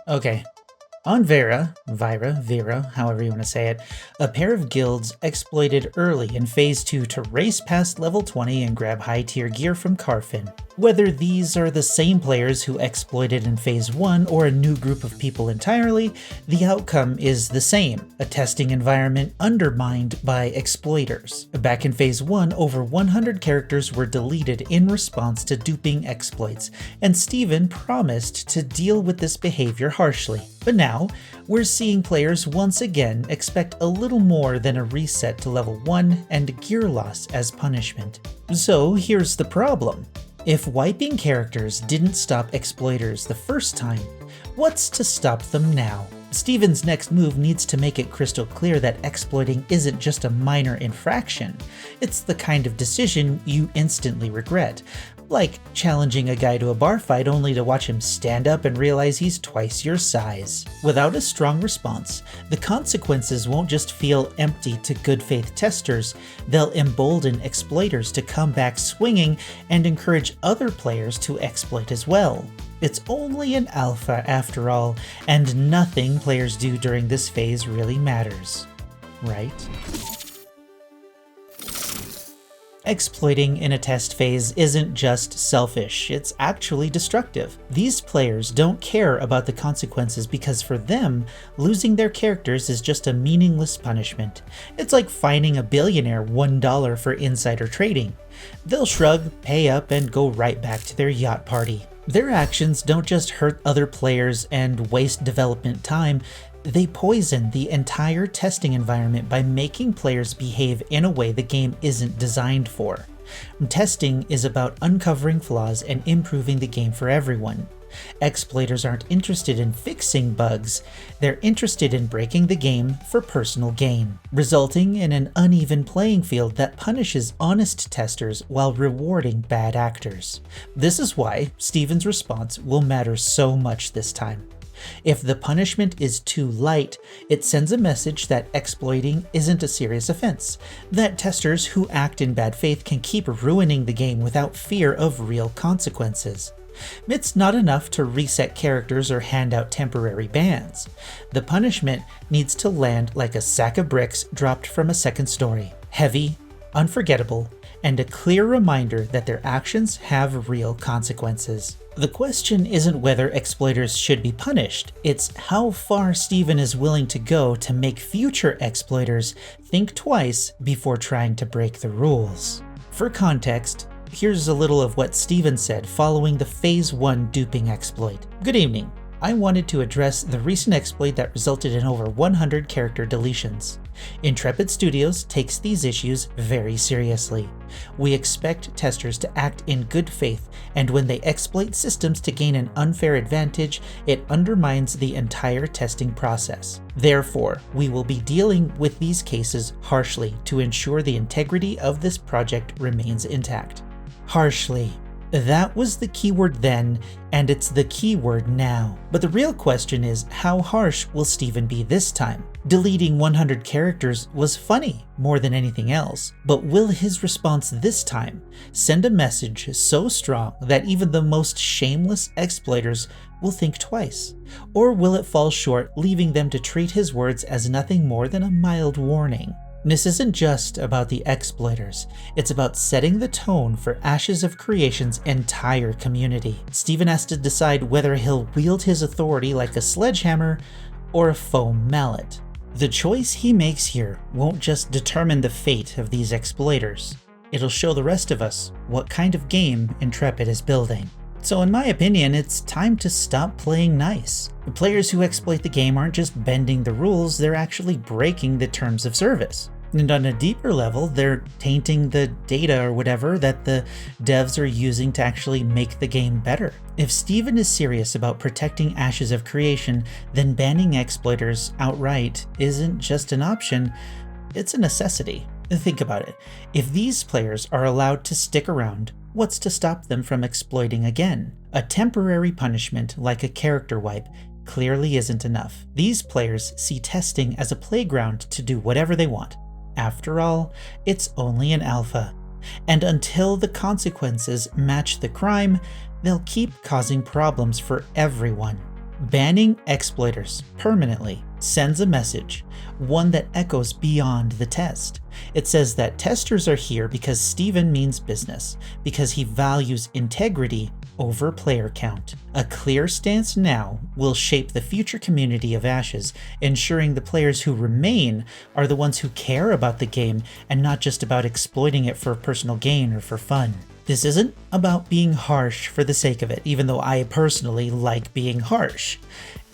Okay. On Vera, however you want to say it, a pair of guilds exploited early in Phase 2 to race past level 20 and grab high-tier gear from Carfin. Whether these are the same players who exploited in Phase 1 or a new group of people entirely, the outcome is the same, a testing environment undermined by exploiters. Back in Phase 1, over 100 characters were deleted in response to duping exploits, and Steven promised to deal with this behavior harshly. But now, we're seeing players once again expect a little more than a reset to level 1 and gear loss as punishment. So here's the problem. If wiping characters didn't stop exploiters the first time, what's to stop them now? Steven's next move needs to make it crystal clear that exploiting isn't just a minor infraction. It's the kind of decision you instantly regret. Like challenging a guy to a bar fight only to watch him stand up and realize he's twice your size. Without a strong response, the consequences won't just feel empty to good faith testers, they'll embolden exploiters to come back swinging and encourage other players to exploit as well. It's only an alpha after all, and nothing players do during this phase really matters, right? Exploiting in a test phase isn't just selfish, it's actually destructive. These players don't care about the consequences because for them, losing their characters is just a meaningless punishment. It's like fining a billionaire $1 for insider trading. They'll shrug, pay up, and go right back to their yacht party. Their actions don't just hurt other players and waste development time, they poison the entire testing environment by making players behave in a way the game isn't designed for. Testing is about uncovering flaws and improving the game for everyone. Exploiters aren't interested in fixing bugs, they're interested in breaking the game for personal gain, resulting in an uneven playing field that punishes honest testers while rewarding bad actors. This is why Steven's response will matter so much this time. If the punishment is too light, it sends a message that exploiting isn't a serious offense, that testers who act in bad faith can keep ruining the game without fear of real consequences. It's not enough to reset characters or hand out temporary bans. The punishment needs to land like a sack of bricks dropped from a second story, heavy, unforgettable, and a clear reminder that their actions have real consequences. The question isn't whether exploiters should be punished, it's how far Steven is willing to go to make future exploiters think twice before trying to break the rules. For context, here's a little of what Steven said following the Phase 1 duping exploit. Good evening. I wanted to address the recent exploit that resulted in over 100 character deletions. Intrepid Studios takes these issues very seriously. We expect testers to act in good faith, and when they exploit systems to gain an unfair advantage, it undermines the entire testing process. Therefore, we will be dealing with these cases harshly to ensure the integrity of this project remains intact. Harshly. That was the keyword then, and it's the keyword now. But the real question is, how harsh will Steven be this time? Deleting 100 characters was funny more than anything else, but will his response this time send a message so strong that even the most shameless exploiters will think twice? Or will it fall short, leaving them to treat his words as nothing more than a mild warning? This isn't just about the exploiters, it's about setting the tone for Ashes of Creation's entire community. Steven has to decide whether he'll wield his authority like a sledgehammer or a foam mallet. The choice he makes here won't just determine the fate of these exploiters, it'll show the rest of us what kind of game Intrepid is building. So in my opinion, it's time to stop playing nice. The players who exploit the game aren't just bending the rules, they're actually breaking the terms of service. And on a deeper level, they're tainting the data or whatever that the devs are using to actually make the game better. If Steven is serious about protecting Ashes of Creation, then banning exploiters outright isn't just an option, it's a necessity. Think about it. If these players are allowed to stick around, what's to stop them from exploiting again? A temporary punishment like a character wipe clearly isn't enough. These players see testing as a playground to do whatever they want. After all, it's only an alpha. And until the consequences match the crime, they'll keep causing problems for everyone. Banning exploiters permanently sends a message, one that echoes beyond the test. It says that testers are here because Steven means business, because he values integrity over player count. A clear stance now will shape the future community of Ashes, ensuring the players who remain are the ones who care about the game and not just about exploiting it for personal gain or for fun. This isn't about being harsh for the sake of it, even though I personally like being harsh.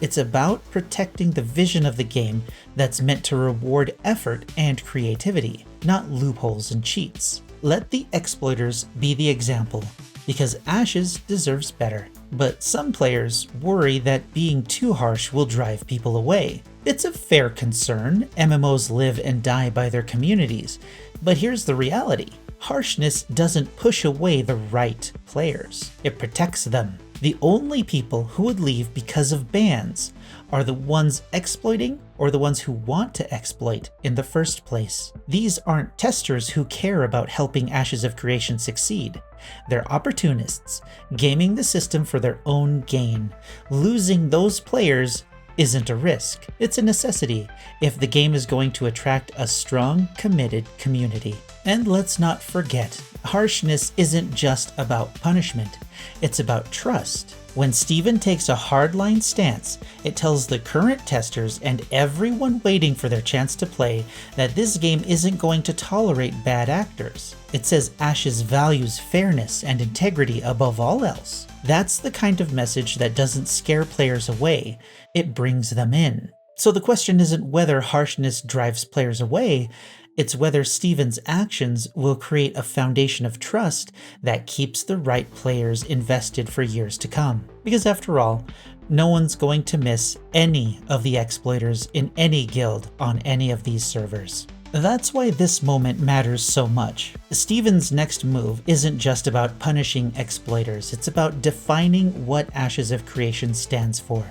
It's about protecting the vision of the game that's meant to reward effort and creativity, not loopholes and cheats. Let the exploiters be the example, because Ashes deserves better. But some players worry that being too harsh will drive people away. It's a fair concern. MMOs live and die by their communities. But here's the reality. Harshness doesn't push away the right players. It protects them. The only people who would leave because of bans are the ones exploiting or the ones who want to exploit in the first place. These aren't testers who care about helping Ashes of Creation succeed. They're opportunists, gaming the system for their own gain. Losing those players isn't a risk, it's a necessity if the game is going to attract a strong, committed community. And let's not forget, harshness isn't just about punishment, it's about trust. When Steven takes a hardline stance, it tells the current testers and everyone waiting for their chance to play that this game isn't going to tolerate bad actors. It says Ashes values fairness and integrity above all else. That's the kind of message that doesn't scare players away, it brings them in. So the question isn't whether harshness drives players away, it's whether Steven's actions will create a foundation of trust that keeps the right players invested for years to come. Because after all, no one's going to miss any of the exploiters in any guild on any of these servers. That's why this moment matters so much. Steven's next move isn't just about punishing exploiters, it's about defining what Ashes of Creation stands for.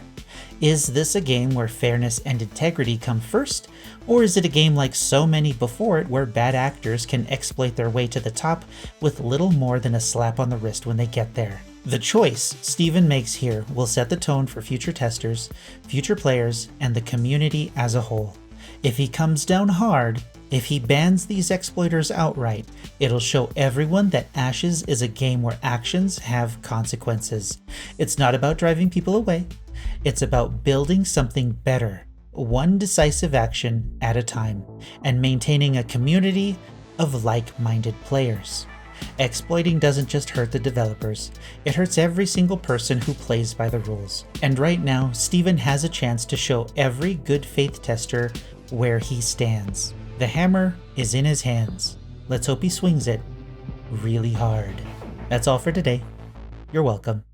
Is this a game where fairness and integrity come first, or is it a game like so many before it where bad actors can exploit their way to the top with little more than a slap on the wrist when they get there? The choice Steven makes here will set the tone for future testers, future players, and the community as a whole. If he comes down hard, if he bans these exploiters outright, it'll show everyone that Ashes is a game where actions have consequences. It's not about driving people away. It's about building something better, one decisive action at a time, and maintaining a community of like-minded players. Exploiting doesn't just hurt the developers, it hurts every single person who plays by the rules. And right now, Steven has a chance to show every good faith tester where he stands. The hammer is in his hands. Let's hope he swings it really hard. That's all for today. You're welcome.